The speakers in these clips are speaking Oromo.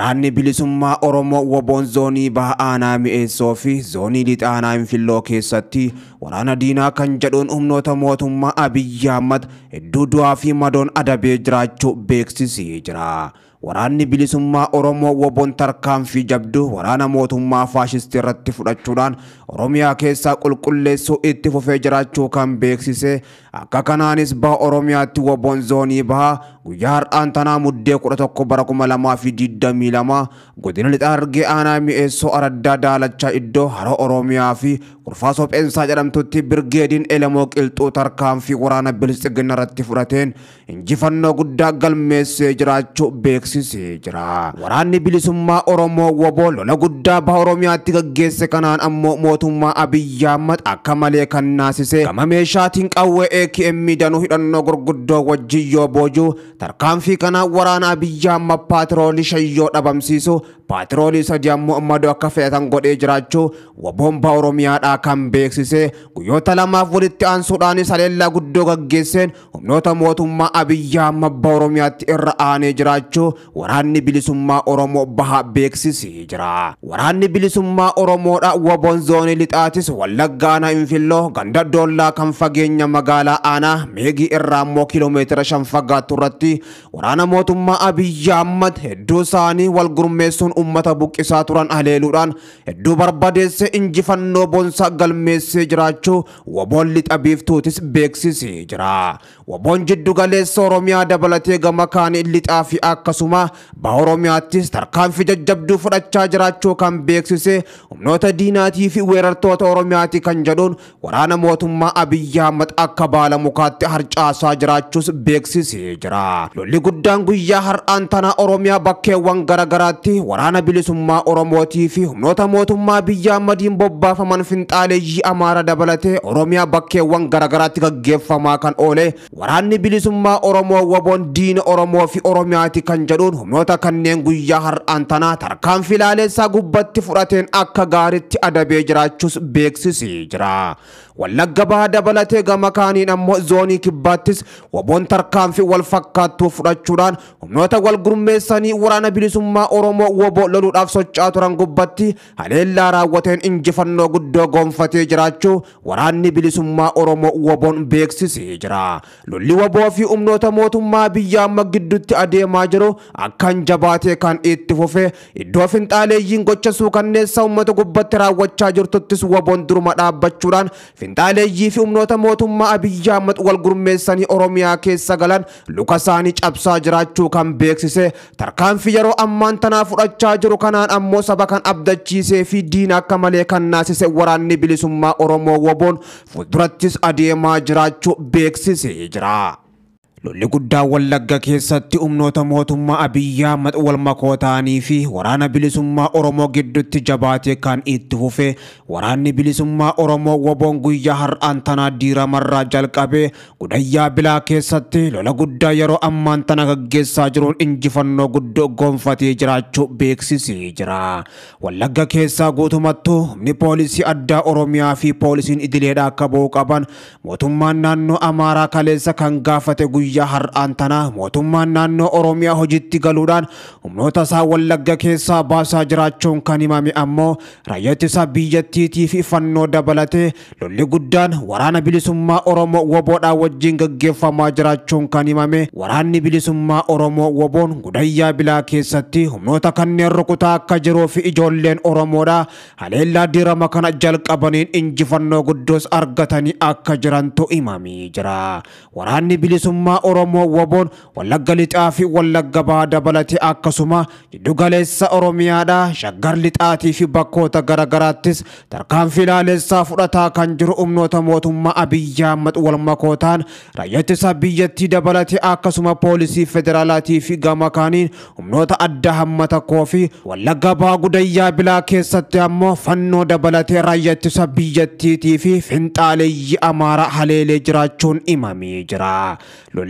waraanni bilisummaa Oromoo woboon zoonii baha aanaa mi'eessoo fi zoonii lixa aanaa Infilloo keessatti waraana diinaa kan jedhuun humnoota mootummaa Abiyyi Ahmad hedduu du'aa fi madoon adabee jiraachuu beeksisee jira. Waraanni bilisummaa Oromoo woboon tarkaanfii jabduu waraana mootummaa faashistii irratti fudhachuudhaan Oromiyaa keessaa qulqulleessuu itti fufee jiraachuu kan beeksise. Akka kanaanis baha Oromiyaatti woboon zoonii baha guyyaa har'aan tanaa muddee 11 bara 2022 godina lixa Harargee aanaa mi'eessoo araddaa daalachaa iddoo hara Oromiyaa fi kurfaa sopheensaa jedhamtutti birgeediin Elemoo Qilxuu tarkaanfii waraana Bilisiginna irratti fudhateen injifannoo guddaa galmeessee jiraachuu beeksisee jira. Waraanni bilisummaa Oromoo woboo lola guddaa baha Oromiyaatti gaggeesse kanaan ammoo mootummaa Abiyyi Ahmad akka malee kan naasise gama meeshaatiin qawwee AKM danuu hidhannoo gurguddoo wajjin yoo boojuu tarkaanfii kana waraana Abiyyi Ahmad paatroolii shayyoo dhabamsiisu paatroolii sadii ammoo madoo akka fe'atan godhee jiraachuu woboon baha Oromiyaadhaa kan beeksise. Guyyoota lamaaf walitti aansuudhaanis haleellaa guddoo gaggeesseen humnoota mootummaa Abiyyi Ahmad baha Oromiyaatti irra aanee jiraachuu waraanni bilisummaa Oromoo baha beeksisee jira. Waraanni bilisummaa Oromoodhaa woboon zoonii lixaatis Wallagga aanaa Infilloo ganda Doollaa kan fageenya magaalaa aanaa Meegii irraa ammoo kiiloomeetira 5 fagaattu irratti waraana mootummaa Abiyyi Ahmad hedduu isaanii wal gurmeessuun ummata buqqisaa turan haleeluudhaan hedduu barbadeesse injifannoo boonsaa galmeessee jiraachuu woboon lixa biiftuutis beeksisee jira. Woboon jiddu galeessa Oromiyaa dabalatee gama kaanii lixaa fi akkasuma baha Oromiyaattis tarkaanfii jajjabduu fudhachaa jiraachuu kan beeksise. Humnoota diinaatii fi weerartoota Oromiyaati kan jedhuun waraana mootummaa Abiyyi Ahmad akka baala mukaatti harcaasaa jiraachuus beeksisee jira. Lolli guddaan guyyaa har'aan tana Oromiyaa bakkeewwan garagaraatti waraana bilisummaa Oromootii fi humnoota mootummaa Abiyyi Ahmadiin bobbaafaman finxaaleeyyii Amaara dabalatee Oromiyaa bakkeewwan garagaraatti gaggeeffamaa kan oole. Waraanni bilisummaa Oromoo woboon diina Oromoo fi Oromiyaati kan jedhuun humnoota kanneen guyyaa har'aan tana tarkaanfii laaleessaa gubbatti fudhateen akka gaariitti adabee jiraachuus beeksisee jira. Wallagga baha dabalatee gama kaaniin ammoo zoonii kibbaattis woboon tarkaanfii wal fakkaattuu fudhachuudhaan humnoota wal gurmeessanii waraana bilisummaa Oromoo woboo loluudhaaf socho'aa turan gubbatti haleellaa raawwateen injifannoo guddoo gonfatee jiraachuu waraanni bilisummaa Oromoo woboon beeksisee jira. Lolli woboo fi humnoota mootummaa Abiyyi Ahmad gidduutti adeemaa jiru akkaan jabaatee kan itti fufe iddoo finxaaleeyyiin gocha suukanneessaa uummata gubbatti raawwachaa jirtuttis woboon duruma dhaabbachuudhaan finxaaleeyyii fi humnoota mootummaa Abiyyi Ahmad wal gurmeessanii Oromiyaa keessa galan luka isaanii cabsaa jiraachuu kan beeksise. Tarkaanfii yeroo ammaan tanaa fudhachaa jiru kanaan ammoo saba kan abdachiisee fi diina akka malee kan naasise waraanni bilisummaa Oromoo woboon fuuldurattis adeemaa jiraachuu beeksisee jira. Lolli guddaa Wallagga keessatti humnoota mootummaa Abiyyi Ahmad wal makoo ta'anii fi waraana bilisummaa Oromoo gidduutti jabaatee kan itti fufe. Waraanni bilisummaa Oromoo woboon guyyaa har'aan tanaa diiramarraa jalqabee Gudayyaa Bilaa keessatti lola guddaa yeroo ammaan tana gaggeessaa jiruun injifannoo guddoo gonfatee jiraachuu beeksisee jira. Wallagga keessaa guutumattuu humni poolisii addaa Oromiyaa fi poolisiin idileedhaa akka ba'uu qaban mootummaan naannoo Amaaraa kaleessa kan gaafate guyyaa har'aan tana mootummaan naannoo Oromiyaa hojiitti galuudhaan humnoota isaa Wallagga keessaa baasaa jiraachuun kan himame ammoo raayyaa ittisa biyyattiitii fi fannoo dabalatee lolli guddaan waraana bilisummaa Oromoo woboodhaa wajjin gaggeeffamaa jiraachuun kan himame. Waraanni bilisummaa Oromoo woboon Gudayyaa Bilaa keessatti humnoota kanneen rukutaa akka jiruu fi ijoolleen Oromoodhaa haleellaa diirama kana jalqabaniin injifannoo guddoos argatanii akka jirantu himamee jira. Waraanni bilisummaa Oromoo woboon Wallagga lixaa fi Wallagga baha dabalatee akkasuma jiddu galeessa Oromiyaadhaa Shaggar lixaatii fi bakkoota garagaraattis tarkaanfii laaleessaa fudhataa kan jiru humnoota mootummaa Abiyyi Ahmad wal makoo ta'an raayyaa ittisa biyyattii dabalatee akkasuma poolisii federaalaatii fi gama kaaniin humnoota adda hammata koo fi Wallagga baha Gudayyaa Bilaa keessatti ammoo fannoo dabalatee raayyaa ittisa biyyattiitii fi finxaaleeyyii Amaaraa haleelee jiraachuun himamee jira.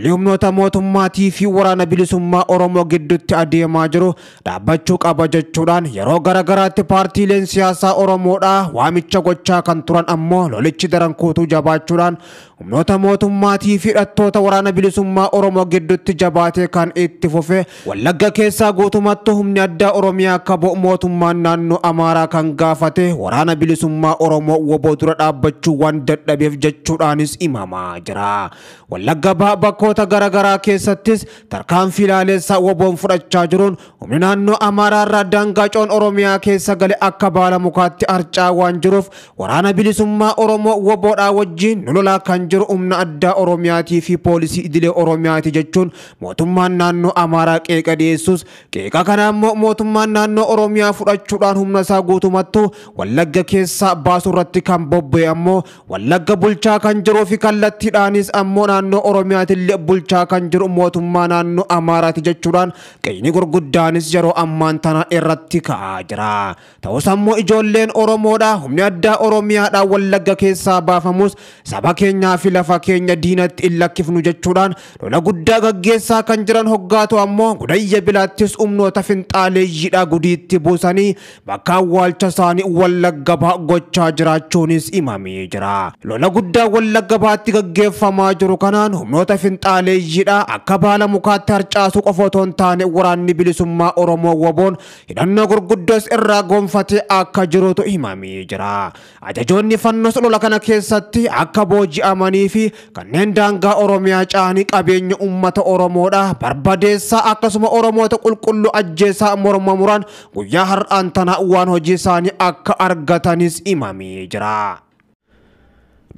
lolumnoota mootummaatii fi waraana bilisummaa Oromoo gidduutti adeemaa jiru dhaabbachuu qaba jechuudhaan yeroo garagaraatti paartiileen siyaasaa Oromoodhaa waamicha gochaa kan turan ammoo lolichi daran kuutuu jabaachuudhaan humnoota mootummaatii fi hidhattoota waraana bilisummaa Oromoo gidduutti jabaatee kan itti fufe Wallagga keessaa guutumatti humni addaa Oromiyaa akka bu'u mootummaan naannoo Amaaraa kan gaafate waraana bilisummaa Oromoo woboo dura dhaabbachuu waan dadhabeef jechuudhaanis himamaa jira. Wallagga bakkoota garagaraa keessattis tarkaanfii ilaaleessaa woboon fudhachaa jiruun humni naannoo Amaaraa irraa daangaa Oromiyaa keessa gale akka baala mukaatti harcaa waan jiruuf waraana bilisummaa Oromoo woboodhaa wajjin lolaa kan jiru humna addaa Oromiyaatii fi poolisii idilee Oromiyaati jechuun mootummaan naannoo Amaaraa qeeqa dhiyeessus qeeqa kana ammoo mootummaan naannoo Oromiyaa fudhachuudhaan humna isaa guutumattuu Wallagga keessaa baasuu irratti kan bobba'e ammoo Wallagga bulchaa kan jiruu fi kallattiidhaanis ammoo naannoo Oromiyaatillee bulchaa kan jiru mootummaa naannoo Amaaraati jechuudhaan qeeqni gurguddaanis yeroo ammaan tana irratti ka'aa jira. Ta'us ammoo ijoolleen Oromoodhaa humni addaa Oromiyaadhaa Wallagga keessaa baafamus saba keenyaa fi lafa keenya diinatti hin lakkifnu jechuudhaan lola guddaa gaggeessaa kan jiran hoggaatu ammoo Gudayya Bilaattis humnoota finxaaleeyyiidhaa gudiitti buusanii bakka awwaalcha isaanii Wallagga gochaa jiraachuunis himamee jira. Lola guddaa Wallagga baatti gaggeeffamaa jiru kanaan humnoota finxaaleeyyiidhaa akka baala mukaatti harcaasuu qofa otoo hin taane waraanni bilisummaa Oromoo woboon hidhannoo gurguddoos irraa gonfatee akka jirutu himamee jira. Ajajoonni fannoos lola kana keessatti akka booji'amanii fi kanneen daangaa Oromiyaa caanii qabeenya uummata Oromoodhaa barbadeessaa akkasuma Oromoota qulqulluu ajjeesaa morma muran guyyaa har'aan tana waan hojii isaanii akka argatanis himamee jira.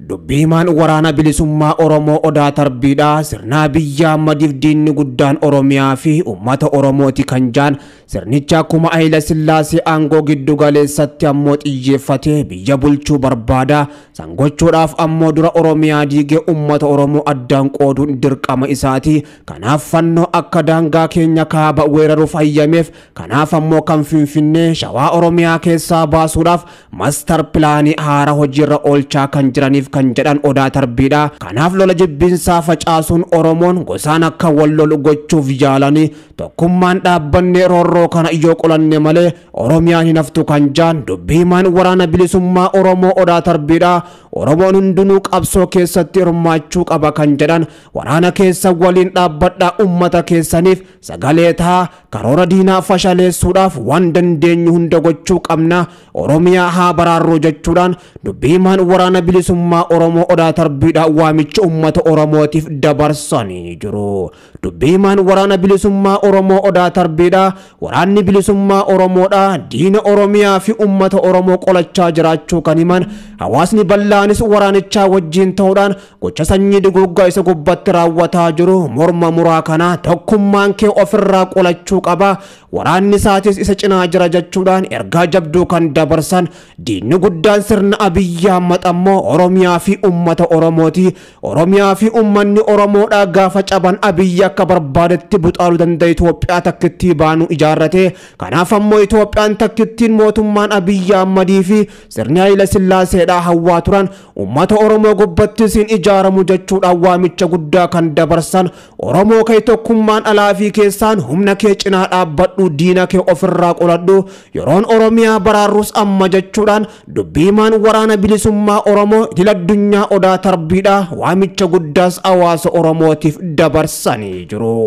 Dubbiimaan waraana bilisummaa Oromoo Odaa Tarbiidhaa sirna Abiyyi Ahmadiif diinni guddaan Oromiyaa fi uummata Oromooti kan jaan sirnicha akkuma Hayila Sillaasee aangoo giddu galeessatti ammoo xiyyeeffatee biyya bulchuu barbaada. Sangochuudhaaf ammoo dura Oromiyaa diigee uummata Oromoo addaan qooduun dirqama isaati. Kanaaf fannoo akka daangaa keenya kaaba weeraruuf hayyameef kanaaf ammoo kan Finfinnee Shawaa Oromiyaa keessaa baasuudhaaf master pilaanii haara hojiirra oolchaa kan jiraniif kan jedhan Odaa Tarbiidhaa. Kanaaf lola jibbinsaa facaasuun Oromoon gosaan akka wal lolu gochuuf yaalanii tokkummaan dhaabbannee roorroo kana yoo qolanne malee Oromiyaan hin haftu kan jaan dubbiimaan waraana bilisummaa Oromoo Odaa Tarbiidhaa. Oromoon hundinuu qabsoo keessatti hirmaachuu qaba kan jedhan waraana keessa waliin dhaabbadhaa uummata keessaniif sagalee ta'a karoora diinaa fashaleessuudhaaf waan dandeenyu hunda gochuu qabna Oromiyaa haa baraarru jechuudhaan dubbiimaan waraana bilisummaa Oromoo Odaa Tarbiidhaa waamicha uummata Oromootiif dabarsanii jiru. Dubbiimaan waraana bilisummaa Oromoo Odaa Tarbiidhaa waraanni bilisummaa Oromoodhaa diina Oromiyaa fi uummata Oromoo qolachaa jiraachuu kan himan hawaasni bal'aanis waraanichaa wajjin ta'uudhaan gocha sanyii duguuggaa isa gubbatti raawwataa jiru morma muraa kana tokkummaan kee ofirraa qolachuu qaba waraanni isaatis isa cinaa jira jechuudhaan ergaa jabduu kan dabarsan diinni guddaan sirna Abiyyi Ahmad ammoo Oromiyaa fi uummata Oromooti. Oromiyaa fi uummanni Oromoodhaa gaafa caban Abiyyi akka barbaadetti buxaaluu danda'a Itoophiyaa takkittii baanuu ijaarrate. Kanaaf ammoo Itoophiyaan takkittiin mootummaan Abiyyi Ahmadii fi sirni Hayila Sillaaseedhaa hawwaa turan uummata Oromoo gubbattis hin ijaaramu jechuudhaan waamicha guddaa kan dabarsan Oromoo kee tokkummaan alaa fi keessaan humna kee cinaa dhaabbadhu diina kee ofirraa qoladhu yeroon Oromiyaa baraarrus amma jechuudhaan dubbiimaan waraana bilisummaa Oromoo idil addunyaa Odaa Tarbiidhaa waamicha guddaas hawaasa Oromootiif dabarsanii jiru.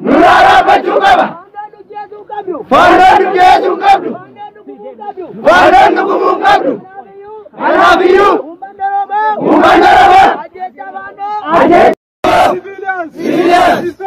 Nurara Bachugaba. Father Jesu Kabdu. Father Nukumu Kabdu. I love you. Umandaraba. Civilians.